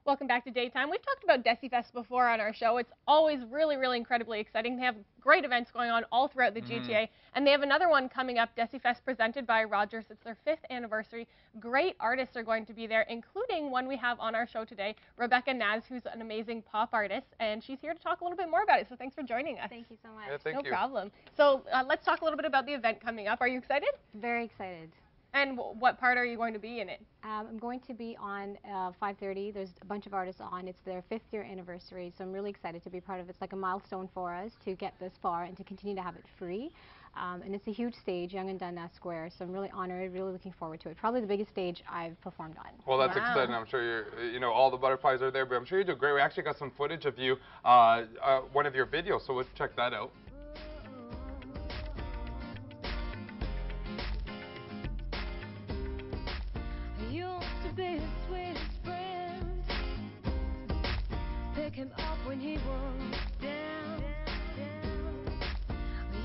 Welcome back to Daytime. We've talked about DesiFest before on our show. It's always really incredibly exciting. They have great events going on all throughout the GTA, and they have another one coming up, DesiFest, presented by Rogers. It's their 5th anniversary. Great artists are going to be there, including one we have on our show today, Rebecca, who's an amazing pop artist, and she's here to talk a little bit more about it, so thanks for joining us. Thank you so much. Yeah, thank you. No problem. So let's talk a little bit about the event coming up. Are you excited? Very excited. And what part are you going to be in it? I'm going to be on 5:30. There's a bunch of artists on. It's their 5th year anniversary, so I'm really excited to be part of it. It's like a milestone for us to get this far and to continue to have it free. And it's a huge stage, Yonge and Dundas Square, so I'm really honored, really looking forward to it. Probably the biggest stage I've performed on. Well, that's exciting. I'm sure all the butterflies are there, but I'm sure you do great. We actually got some footage of you, one of your videos, so let's check that out. Pick him up when he was down.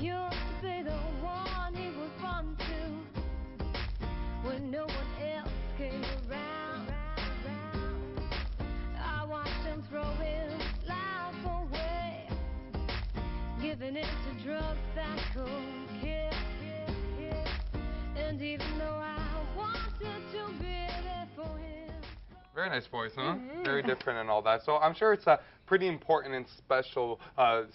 Used to be the one he would run to when no one else came around. I watched him throw his life away, giving it to drugs that could kill. And even though I wanted to be there for him. Very nice voice, huh? Very different and all that. So I'm sure it's a pretty important and special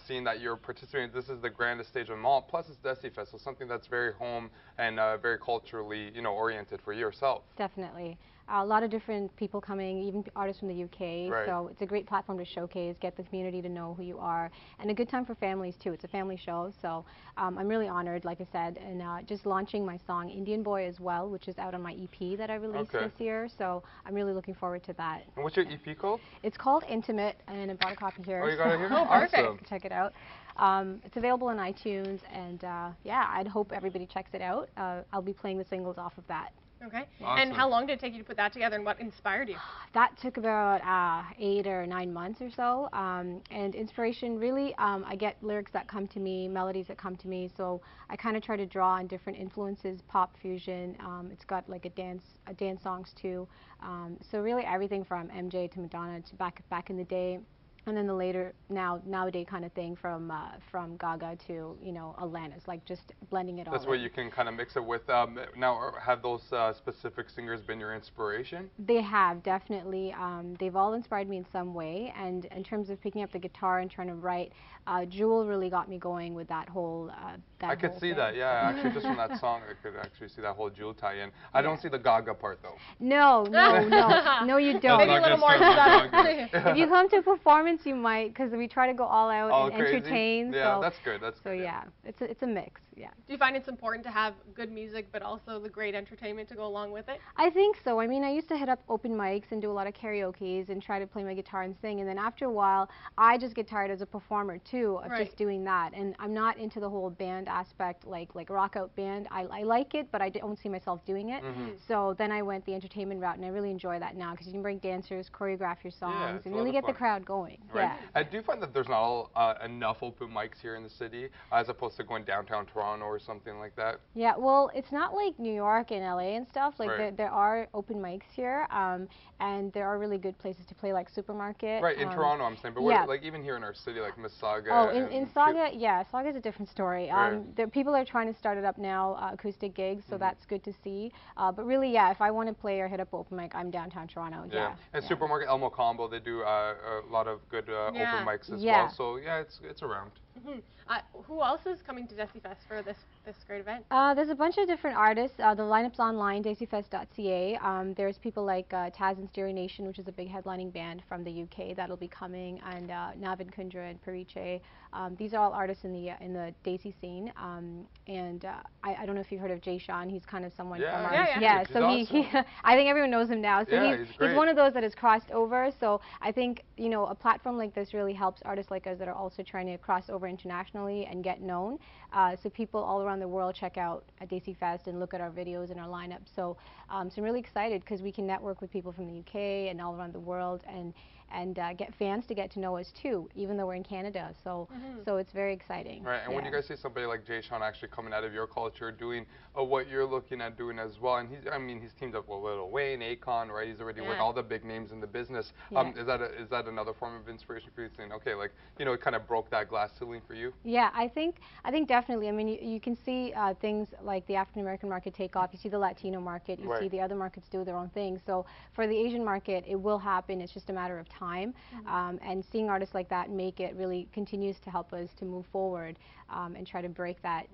scene that you're participating in. This is the grandest stage of them all. Plus it's DesiFest, so something that's very home and very culturally, oriented for yourself. Definitely. A lot of different people coming, even artists from the UK. Right. So it's a great platform to showcase, get the community to know who you are, and a good time for families too. It's a family show, so I'm really honored, like I said, and just launching my song Indian Boy as well, which is out on my EP that I released this year. So I'm really looking forward to that. And what's your EP called? It's called Intimate, and I brought a copy here. Oh, you got it here? Oh, perfect. Awesome. Check it out. It's available on iTunes, and yeah, I'd hope everybody checks it out. I'll be playing the singles off of that. Okay. Awesome. And how long did it take you to put that together, and what inspired you? That took about 8 or 9 months or so. And inspiration, really, I get lyrics that come to me, melodies that come to me, so I kind of try to draw on different influences, pop fusion. It's got like a dance songs too. So really everything from MJ to Madonna to back in the day. And then the later, nowadays kind of thing from Gaga to, Alanis, like just blending it all. That's where you can kind of mix it with. Now, have those specific singers been your inspiration? They have, definitely. They've all inspired me in some way. And in terms of picking up the guitar and trying to write, Jewel really got me going with that whole I could see that, yeah. Actually, just from that song, I could actually see that whole Jewel tie-in. I don't see the Gaga part, though. No, you don't. Maybe a little more stuff. If you come to a performance, you might, because we try to go all out and crazy. entertain. Yeah, so, that's good. That's so good. Yeah, it's a mix. Yeah. Do you find it's important to have good music, but also the great entertainment to go along with it? I think so. I mean, I used to hit up open mics and do a lot of karaoke's and try to play my guitar and sing, and then after a while, I just get tired as a performer too of just doing that. And I'm not into the whole band aspect, like rock out band. I like it, but I don't see myself doing it. So then I went the entertainment route, and I really enjoy that now because you can bring dancers, choreograph your songs, and really get the crowd going. Right. Yeah. I do find that there's not enough open mics here in the city, as opposed to going downtown Toronto or something like that. Yeah, well, it's not like New York and LA and stuff. Like there are open mics here, and there are really good places to play, like Supermarket. Right, in Toronto, I'm saying, but what, like even here in our city, like Mississauga. Oh, in Saga, yeah, Saga's a different story. People are trying to start it up now, acoustic gigs, so that's good to see. But really, yeah, if I want to play or hit up open mic, I'm downtown Toronto. Yeah, and Supermarket, Elmo Combo, they do a lot of good open mics as well. So yeah, it's around. Who else is coming to DesiFest for this great event? There's a bunch of different artists. The lineup's online, desifest.ca. There's people like Taz and Stereo Nation, which is a big headlining band from the UK that'll be coming, and Navin Kundra and Pariche. These are all artists in the Desi scene. And I don't know if you've heard of Jay Sean. He's kind of someone from our so awesome. he I think everyone knows him now. So he's one of those that has crossed over. So I think a platform like this really helps artists like us that are also trying to cross over internationally and get known. So people all around the world check out at DesiFest and look at our videos and our lineup. So, so I'm really excited because we can network with people from the UK and all around the world, and get fans to get to know us too, even though we're in Canada. So so it's very exciting. Right, and when you guys see somebody like Jay Sean actually coming out of your culture, doing what you're looking at doing as well, and he's teamed up with Lil Wayne, Akon, right? He's already with all the big names in the business. Is that another form of inspiration for you, saying, okay, like, you know, it kind of broke that glass ceiling for you? Yeah, I think definitely. I mean, you can see things like the African American market take off. You see the Latino market. You see the other markets do their own thing. So for the Asian market, it will happen. It's just a matter of time. And seeing artists like that make it really continues to help us to move forward and try to break that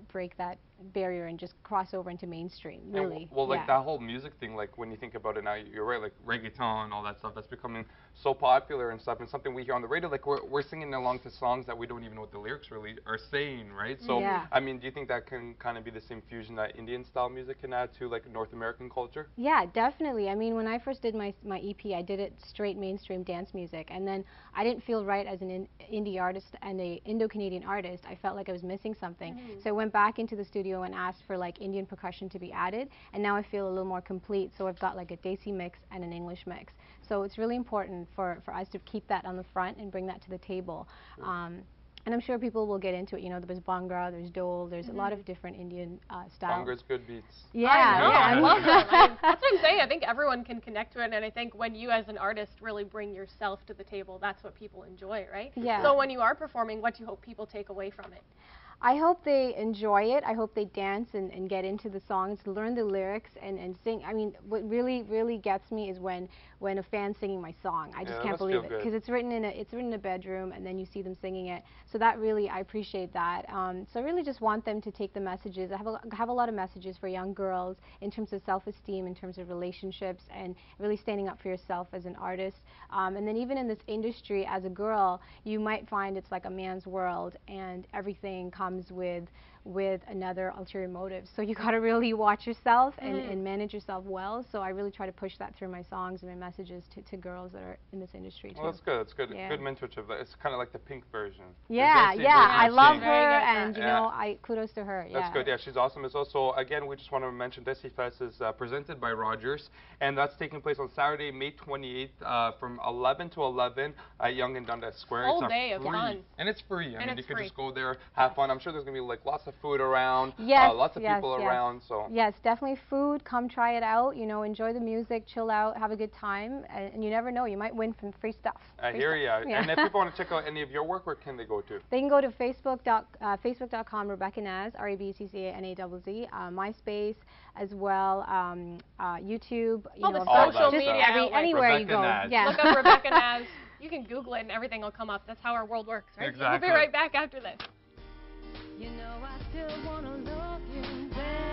barrier and just cross over into mainstream. Really. Well, like that whole music thing. Like when you think about it now, you're right. Like reggaeton, all that stuff that's becoming so popular and stuff, and something we hear on the radio. Like we're singing along to songs that we don't even know what the lyrics really are saying, right? So I mean, do you think that can kind of be the same fusion that Indian style music can add to like North American culture? Yeah, definitely. I mean, when I first did my EP, I did it straight mainstream dance music, and then I didn't feel right as an indie artist and a Indo-Canadian artist. I felt like I was missing something. So I went back into the studio and asked for like Indian percussion to be added, and now I feel a little more complete. So I've got like a Desi mix and an English mix. So it's really important for us to keep that on the front and bring that to the table. And I'm sure people will get into it. You know, there's Bhangra, there's Dole, there's a lot of different Indian styles. Bhangra's good beats. Yeah, I love them. I mean, that's what I'm saying. I think everyone can connect to it, and I think when you as an artist really bring yourself to the table, that's what people enjoy, right? Yeah. So when you are performing, what do you hope people take away from it? I hope they enjoy it. I hope they dance and get into the songs, learn the lyrics, and sing. I mean, what really gets me is when a fan's singing my song. I just can't believe it, because it's written in a bedroom, and then you see them singing it. So that really, I appreciate that. So I really just want them to take the messages. I have a lot of messages for young girls in terms of self-esteem, in terms of relationships, and really standing up for yourself as an artist. And then even in this industry, as a girl, you might find it's like a man's world, and everything comes with another ulterior motive. So you got to really watch yourself and manage yourself well. So I really try to push that through my songs and my messages to girls that are in this industry too. Well, that's good. That's good. Yeah. Good mentorship. It's kind of like the Pink version. Yeah, I love her, and you know, kudos to her. That's good. Yeah, she's awesome. It's also, again, we just want to mention Desi Fest is presented by Rogers, and that's taking place on Saturday, May 28th, from 11 to 11 at Yonge and Dundas Square. Whole day of fun. And it's free. I mean, you could just go there, have fun. I'm sure there's going to be like lots of food around, yes, lots of people around. So yes, definitely food. Come try it out. You know, enjoy the music, chill out, have a good time, and you never know, you might win from free stuff. I hear you. And if people want to check out any of your work, where can they go to? They can go to facebook.com Rebecca Naz, REBCCANAZZ, MySpace as well, YouTube. All the social media, anywhere Rebecca you go. Naz. Yeah. Look up Rebecca Naz. You can Google it and everything will come up. That's how our world works, right? Exactly. We'll be right back after this. You know I still wanna love you, babe.